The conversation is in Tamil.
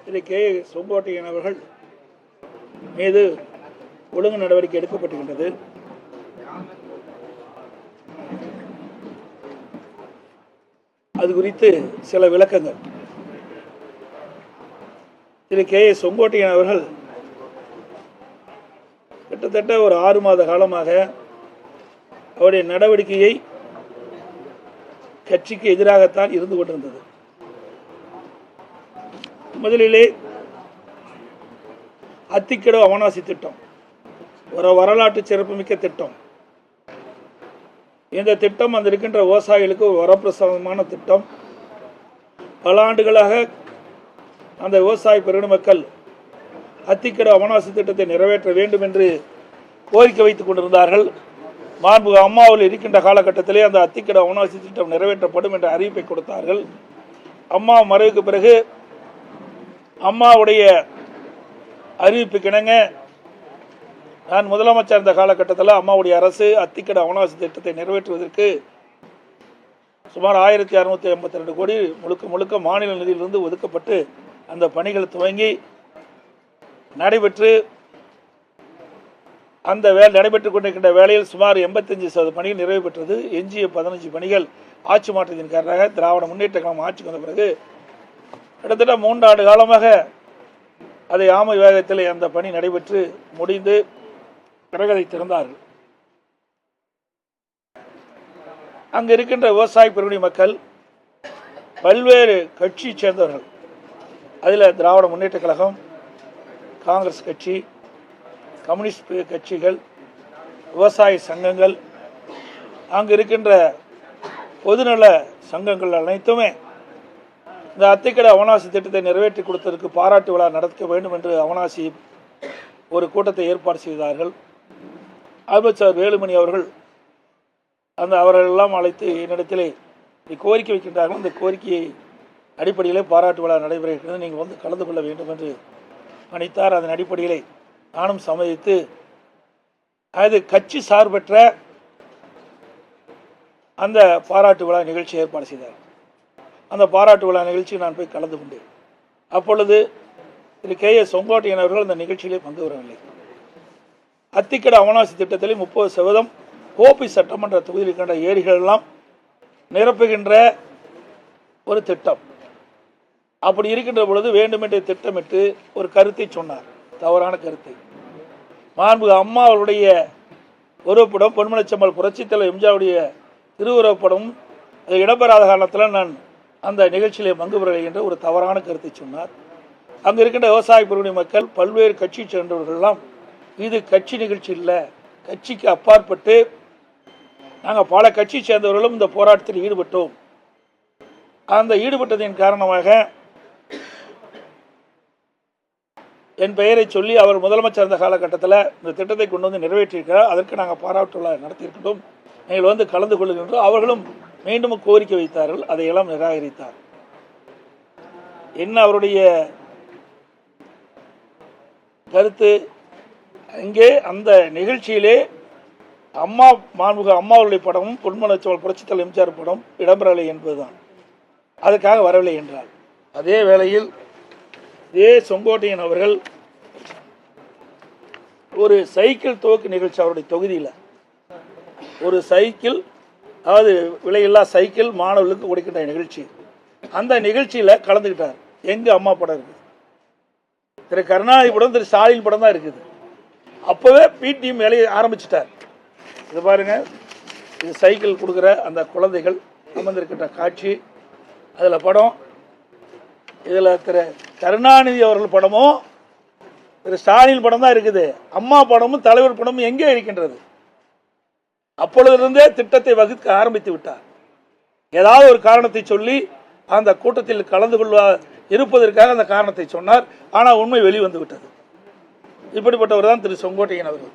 திரு கே செங்கோட்டையன் அவர்கள் மீது ஒழுங்கு நடவடிக்கை எடுக்கப்பட்டுகின்றது. அது குறித்து சில விளக்கங்கள். திரு கே செங்கோட்டையன் அவர்கள் கிட்டத்தட்ட ஒரு 6 மாத காலமாக அவருடைய நடவடிக்கையை கட்சிக்கு எதிராகத்தான் இருந்து கொண்டிருந்தது. முதலிலே அத்திக்கடவு அவனாசி திட்டம் ஒரு வரலாற்று சிறப்புமிக்க திட்டம். இந்த திட்டம் அந்த இருக்கின்ற விவசாயிகளுக்கு ஒரு வரப்பிரசாதமான திட்டம். பல ஆண்டுகளாக அந்த விவசாய பெருமக்கள் அத்திக்கடவு அவனாசி திட்டத்தை நிறைவேற்ற வேண்டும் என்று கோரிக்கை வைத்துக் கொண்டிருந்தார்கள். மாண்புமிகு அம்மாவில் இருக்கின்ற காலகட்டத்திலே அந்த அத்திக்கடவு அவனாசி திட்டம் நிறைவேற்றப்படும் என்ற அறிவிப்பை கொடுத்தார்கள். அம்மா மறைவுக்கு பிறகு அம்மாவுடைய அறிவிப்புக்கிணங்க நான் முதலமைச்சர் இருந்த காலகட்டத்தில் அம்மாவுடைய அரசு அத்திக்கடவு அவனாசி திட்டத்தை நிறைவேற்றுவதற்கு சுமார் 1682 கோடி முழுக்க மாநில நிதியிலிருந்து ஒதுக்கப்பட்டு அந்த பணிகள் துவங்கி நடைபெற்று அந்த நடைபெற்றுக் கொண்டிருக்கின்ற வேளையில் சுமார் 85% பணிகள் நிறைவு பெற்றது. எஞ்சிய 15 பணிகள் ஆட்சி மாற்றத்தின் காரணமாக திராவிட முன்னேற்ற கழகம் ஆட்சிக்கு வந்த பிறகு கிட்டத்தட்ட 3 ஆண்டு காலமாக அதை ஆமை வேகத்தில் அந்த பணி நடைபெற்று முடிந்து பிறகு அதை திறந்தார்கள். அங்கு இருக்கின்ற விவசாய பெருங்குடி மக்கள் பல்வேறு கட்சியை சேர்ந்தவர்கள், அதில் திராவிட முன்னேற்ற கழகம், காங்கிரஸ் கட்சி, கம்யூனிஸ்ட் கட்சிகள், விவசாய சங்கங்கள், அங்கு இருக்கின்ற பொதுநல சங்கங்கள் அனைத்துமே இந்த அத்திக்கடவு அவனாசி திட்டத்தை நிறைவேற்றி கொடுத்ததற்கு பாராட்டு விழா நடத்த வேண்டும் என்று அவனாசி ஒரு கூட்டத்தை ஏற்பாடு செய்தார்கள். அமைச்சர் வேலுமணி அவர்கள் அவர்களெல்லாம் அழைத்து என்னிடத்திலே கோரிக்கை வைக்கின்றார்கள். இந்த கோரிக்கையை அடிப்படையிலே பாராட்டு விழா நடைபெறுகிறது, நீங்கள் வந்து கலந்து கொள்ள வேண்டும் என்று அழைத்தார். அதன் அடிப்படையிலே நானும் சம்மதித்து அது கட்சி சார்பற்ற அந்த பாராட்டு விழா நிகழ்ச்சி ஏற்பாடு செய்தார். அந்த பாராட்டு விழா நிகழ்ச்சியை நான் போய் கலந்து கொண்டேன். அப்பொழுது திரு கே செங்கோட்டையன் அவர்கள் அந்த நிகழ்ச்சியிலே பங்கு வரவில்லை. அத்திக்கடவு அவனாசி திட்டத்திலே 30% கோபி சட்டமன்ற தொகுதியில் இருக்கின்ற ஏரிகள் எல்லாம் நிரப்புகின்ற ஒரு திட்டம். அப்படி இருக்கின்ற பொழுது வேண்டுமென்றே திட்டமிட்டு ஒரு கருத்தை சொன்னார், தவறான கருத்தை. மாண்புமிகு அம்மா அவருடைய உருவப்படம், பொன்மனச்செம்மல் புரட்சித் தலைவர் எம்ஜிஆருடைய திருவுருவப்படம் அது இடம்பெறாத காரணத்தில் நான் அந்த நிகழ்ச்சியிலே பங்கு பெறவில்லை என்ற ஒரு தவறான கருத்தை சொன்னார். அங்கு இருக்கின்ற விவசாய பெருங்குடி மக்கள் பல்வேறு கட்சியை சேர்ந்தவர்கள்லாம் இது கட்சி நிகழ்ச்சி இல்லை, கட்சிக்கு அப்பாற்பட்டு நாங்கள் பல கட்சியை சேர்ந்தவர்களும் இந்த போராட்டத்தில் ஈடுபட்டோம். அந்த ஈடுபட்டதின் காரணமாக என் பெயரை சொல்லி அவர் முதலமைச்சர் இருந்த காலகட்டத்தில் இந்த திட்டத்தை கொண்டு வந்து நிறைவேற்றியிருக்கிறார், அதற்கு நாங்கள் பாராட்டு விழா நடத்தியிருக்கட்டும், நீங்கள் வந்து கலந்து கொள்ளுகின்றோம். அவர்களும் மீண்டும் கோரிக்கை வைத்தார்கள், அதையெல்லாம் நிராகரித்தார். என்ன அவருடைய கருத்து? இங்கே அந்த நிகழ்ச்சியிலே மாண்புமிகு அம்மாவுடைய படமும் பொன்மனச்செம்மல் புரட்சித் தலைவர் எம்ஜிஆர் படம் இடம்பெறவில்லை என்பதுதான். அதுக்காக வரவில்லை என்றார். அதே வேளையில் இதே செங்கோட்டையன் அவர்கள் ஒரு சைக்கிள் துவக்கு நிகழ்ச்சி அவருடைய தொகுதியில் ஒரு சைக்கிள், அதாவது விலையில்லா சைக்கிள் மாணவர்களுக்கு கொடுக்கின்ற நிகழ்ச்சி, அந்த நிகழ்ச்சியில் கலந்துக்கிட்டார். எங்க அம்மா படம் இருக்குது, திரு கருணாநிதி படம், திரு ஸ்டாலின் படம் தான் இருக்குது. அப்போவே பிடிஎம் வேலையை ஆரம்பிச்சிட்டார். இது பாருங்க, இது சைக்கிள் கொடுக்குற அந்த குழந்தைகள் அமர்ந்திருக்கின்ற காட்சி, அதில் படம். இதில் திரு கருணாநிதி அவர்கள் படமும் திரு ஸ்டாலின் படம் தான் இருக்குது. அம்மா படமும் தலைவர் படமும் எங்கே இருக்கின்றது? அப்பொழுதிருந்தே திட்டத்தை வகுக்க ஆரம்பித்து விட்டார். ஏதாவது ஒரு காரணத்தை சொல்லி அந்த கூட்டத்தில் கலந்து இருப்பதற்காக அந்த காரணத்தை சொன்னார். ஆனால் உண்மை வெளிவந்து விட்டது. இப்படிப்பட்டவர் தான் திரு செங்கோட்டையன் அவர்கள்.